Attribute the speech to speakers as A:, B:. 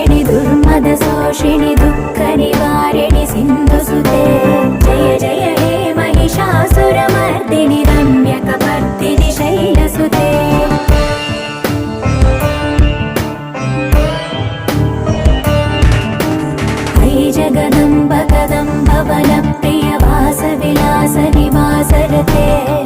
A: नाशिनि दुर्मदशोषिणि दुःखनिवारिणि सिन्धुसुते जय जय हे महिषासुरमर्दिनि रम्यकपर्दिनि शैलसुते जगदम्ब कदम्ब वनप्रिय वासविलास निवासरते